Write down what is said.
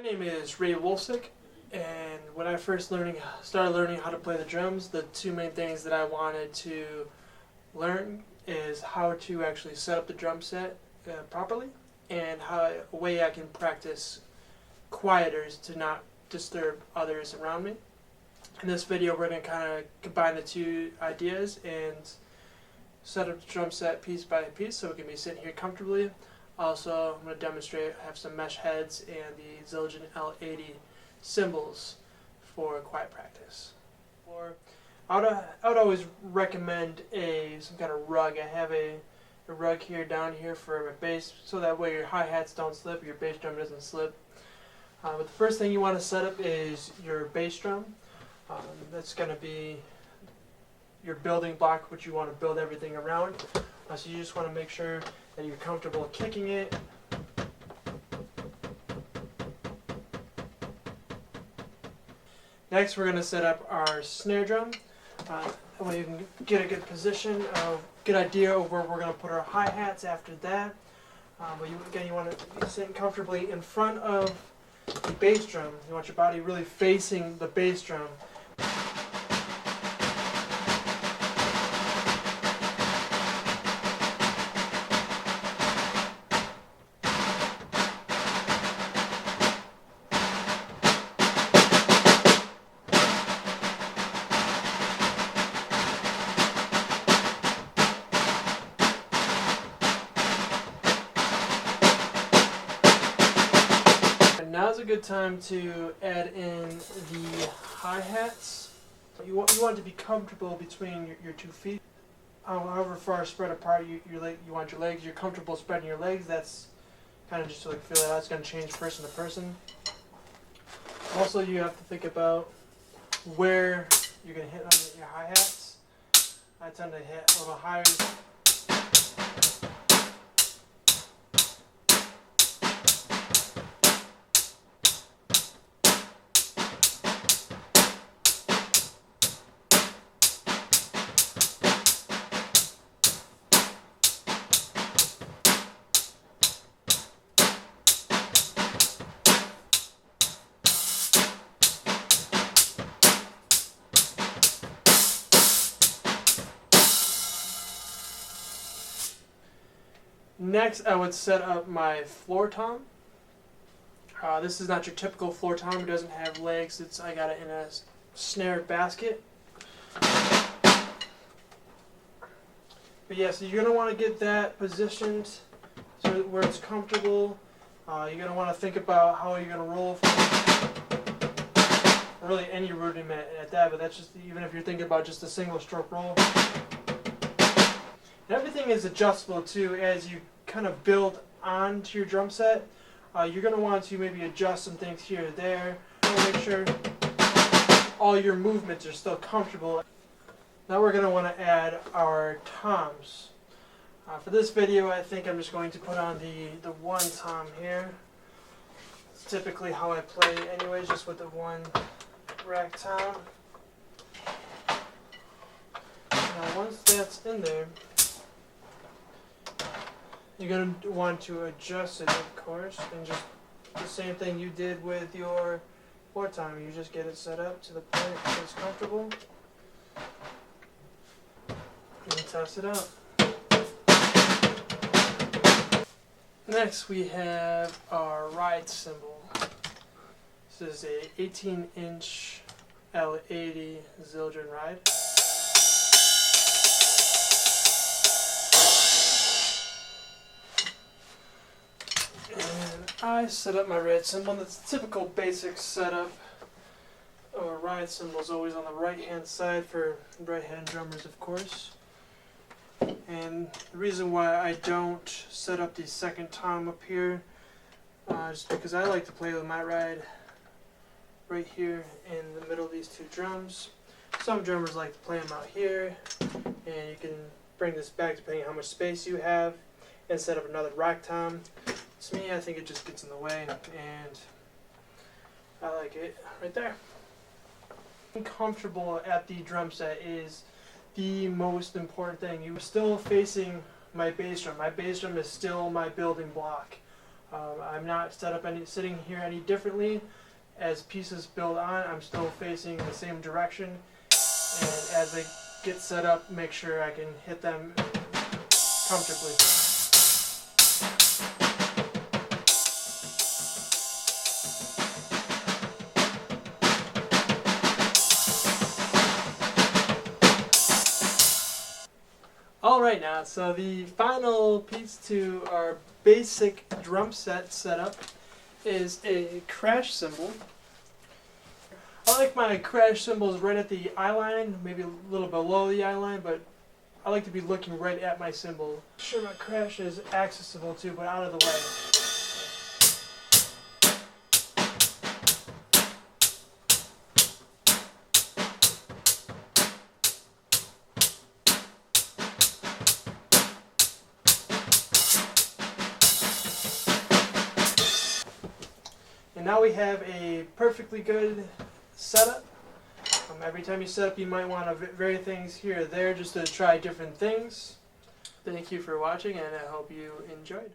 name is Ray Wolsick, and when I first started learning how to play the drums, the two main things that I wanted to learn is how to actually set up the drum set properly, and a way I can practice quieters to not disturb others around me. In this video, we're going to kind of combine the two ideas and set up the drum set piece by piece so we can be sitting here comfortably. Also, I'm going to demonstrate, I have some mesh heads and the Zildjian L80 Cymbals for quiet practice. I would always recommend some kind of rug. I have a rug here, down here for my bass, so that way your hi-hats don't slip, your bass drum doesn't slip. But the first thing you want to set up is your bass drum. That's going to be your building block, which you want to build everything around. So you just want to make sure that you're comfortable kicking it. Next, we're going to set up our snare drum. That way you can get a good position, good idea of where we're going to put our hi-hats after that. But again, you want to be sitting comfortably in front of the bass drum. You want your body really facing the bass drum. Now's a good time to add in the hi-hats. You want to be comfortable between your 2 feet. However far spread apart you want your legs, you're comfortable spreading your legs. That's kind of just to feel that out. It's going to change person to person. Also, you have to think about where you're going to hit on your hi-hats. I tend to hit a little higher. Next, I would set up my floor tom. This is not your typical floor tom. It doesn't have legs. I got it in a snare basket. But yeah, so you're going to want to get that positioned so where it's comfortable. You're going to want to think about how you're going to roll from really any rudiment at that, but that's just even if you're thinking about just a single stroke roll. And everything is adjustable too as you kind of build onto your drum set. You're going to want to maybe adjust some things here or there. Make sure all your movements are still comfortable. Now we're going to want to add our toms. For this video, I think I'm just going to put on the one tom here. It's typically how I play anyways, just with the one rack tom. Now once that's in there, you're going to want to adjust it, of course, and just the same thing you did with your floor tom. You just get it set up to the point that it's comfortable and test it out. Next, we have our ride cymbal. This is a 18-inch L80 Zildjian ride. I set up my ride cymbal. That's a typical basic setup of a ride cymbal. Is always on the right hand side for right-handed drummers, of course. And the reason why I don't set up the second tom up here is because I like to play with my ride right here in the middle of these two drums. Some drummers like to play them out here, and you can bring this back depending on how much space you have and set up another rack tom. To me, I think it just gets in the way, and I like it right there. Being comfortable at the drum set is the most important thing. You're still facing my bass drum. My bass drum is still my building block. I'm not sitting here any differently. As pieces build on, I'm still facing the same direction, and as they get set up, make sure I can hit them comfortably. Alright now, so the final piece to our basic drum set setup is a crash cymbal. I like my crash cymbals right at the eye line, maybe a little below the eye line, but I like to be looking right at my cymbal. Sure, my crash is accessible too, but out of the way. And now we have a perfectly good setup. Every time you set up, you might want to vary things here or there just to try different things. Thank you for watching, and I hope you enjoyed.